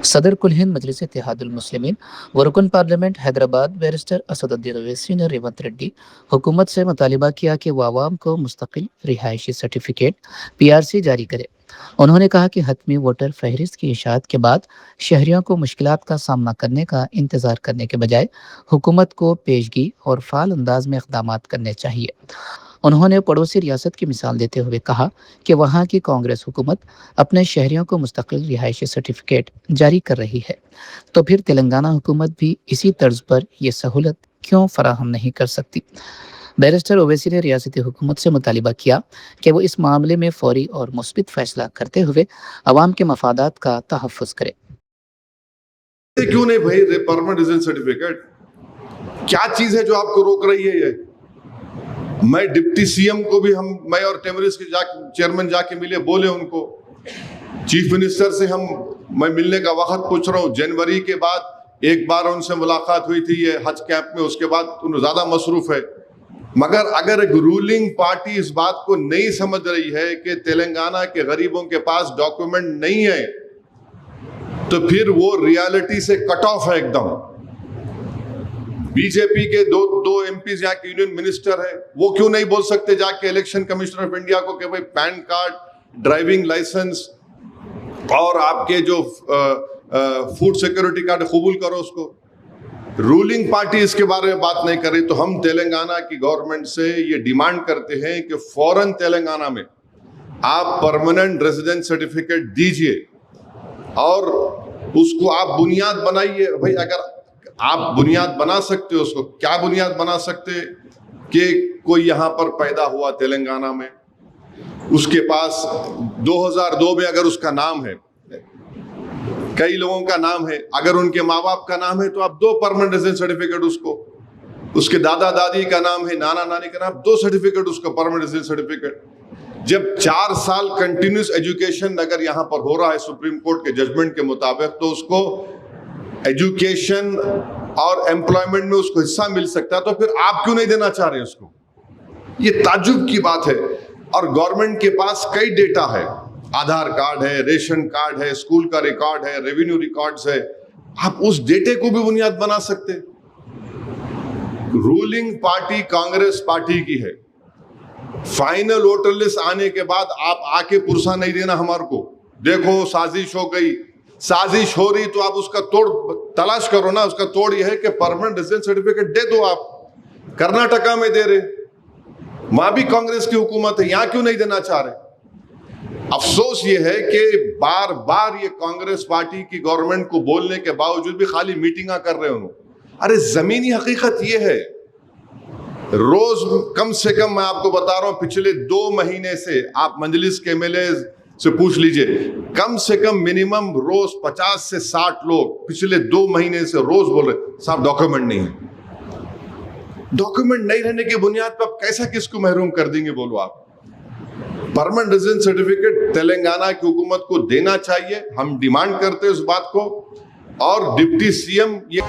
सदर कुल हिंद मजलिस इत्तेहादुल मुस्लिमीन व रुकन पार्लियामेंट हैदराबाद बैरिस्टर असदुद्दीन ओवैसी ने रेवंत रेड्डी हुकूमत से मुतालिबा किया कि वह आवाम को मुस्तकिल रिहायशी सर्टिफिकेट पीआरसी जारी करे। उन्होंने कहा कि हतमी वोटर फहरिस्त की इशाअत के बाद शहरियों को मुश्किलात का सामना करने का इंतजार करने के बजाय हुकूमत को पेशगी और फाल अंदाज में इक़दामात करने चाहिए। उन्होंने पड़ोसी रियासत की मिसाल देते हुए कहा कि वहां की कांग्रेस हुकूमत अपने शहरियों को मुस्तकिल रिहायशी सर्टिफिकेट जारी कर रही है, तो फिर तेलंगाना हुकूमत भी इसी तर्ज पर यह सहूलत क्यों फराहम नहीं कर सकती। बैरिस्टर ओवैसी ने रियासती हुकूमत से मुतालिबा किया कि वो इस मामले में फौरी और मुस्बित फैसला करते हुए अवाम के मफादात का तहफ़्फ़ुज़ करे। क्यों नहीं भाई परमानेंट रेजिडेंस सर्टिफिकेट? क्या चीज है जो आपको रोक रही है? ये मैं डिप्टी सीएम को भी मैं और टेमरिस के चेयरमैन जाके मिले, बोले उनको, चीफ मिनिस्टर से मैं मिलने का वक्त पूछ रहा हूँ। जनवरी के बाद एक बार उनसे मुलाकात हुई थी ये हज कैंप में, उसके बाद उन्हें ज्यादा मसरूफ है। मगर अगर एक रूलिंग पार्टी इस बात को नहीं समझ रही है कि तेलंगाना के गरीबों के पास डॉक्यूमेंट नहीं है, तो फिर वो रियलिटी से कट ऑफ है एकदम। बीजेपी के दो एमपीज यहाँ के यूनियन मिनिस्टर है, वो क्यों नहीं बोल सकते जाके इलेक्शन कमिश्नर ऑफ इंडिया को कि भाई पैन कार्ड, ड्राइविंग लाइसेंस और आपके जो फूड सिक्योरिटी कार्ड कबूल करो उसको। रूलिंग पार्टी इसके बारे में बात नहीं कर रही। तो हम तेलंगाना की गवर्नमेंट से ये डिमांड करते हैं कि फौरन तेलंगाना में आप परमानेंट रेजिडेंस सर्टिफिकेट दीजिए और उसको आप बुनियाद बनाइए। भाई अगर आप बुनियाद बना सकते हो, उसको क्या बुनियाद बना सकते कि कोई यहाँ पर पैदा हुआ तेलंगाना में, उसके पास 2002 में अगर उसका नाम है, कई लोगों का नाम है, अगर उनके माँ बाप का नाम है तो आप दो परमानेंट रेजिडेंस सर्टिफिकेट उसको, उसके दादा दादी का नाम है, नाना नानी का नाम, दो सर्टिफिकेट उसको, परमानेंट रेजिडेंस सर्टिफिकेट। जब 4 साल कंटिन्यूस एजुकेशन अगर यहाँ पर हो रहा है सुप्रीम कोर्ट के जजमेंट के मुताबिक, तो उसको एजुकेशन और एम्प्लॉयमेंट में उसको हिस्सा मिल सकता है। तो फिर आप क्यों नहीं देना चाह रहे उसको? ये ताज्जुब की बात है। और गवर्नमेंट के पास कई डेटा है, आधार कार्ड है, रेशन कार्ड है, स्कूल का रिकॉर्ड है, रेवेन्यू रिकॉर्ड्स है, आप उस डेटे को भी बुनियाद बना सकते। रूलिंग पार्टी कांग्रेस पार्टी की है। फाइनल वोटर लिस्ट आने के बाद आप आके पुरसा नहीं देना हमारे को, देखो साजिश हो गई। साजिश हो रही तो आप उसका तोड़ तलाश करो ना। उसका तोड़ यह है कि परमानेंट रेजिडेंस सर्टिफिकेट दे दो। आप कर्नाटका में दे रहे, वहां भी कांग्रेस की हुकूमत है, यहां क्यों नहीं देना चाह रहे? अफसोस ये है कि बार बार ये कांग्रेस पार्टी की गवर्नमेंट को बोलने के बावजूद भी खाली मीटिंगा कर रहे हो। अरे जमीनी हकीकत ये है, रोज कम से कम मैं आपको बता रहा हूं, पिछले 2 महीने से आप मजलिस के एमएलए से पूछ लीजिए, कम से कम मिनिमम रोज 50 से 60 लोग पिछले 2 महीने से रोज बोल रहे साहब डॉक्यूमेंट नहीं है। डॉक्यूमेंट नहीं रहने की बुनियाद पर आप कैसा किसको महरूम कर देंगे? बोलो आप। परमानेंट रेजिडेंस सर्टिफिकेट तेलंगाना की हुकूमत को देना चाहिए, हम डिमांड करते हैं उस बात को। और डिप्टी सीएम ये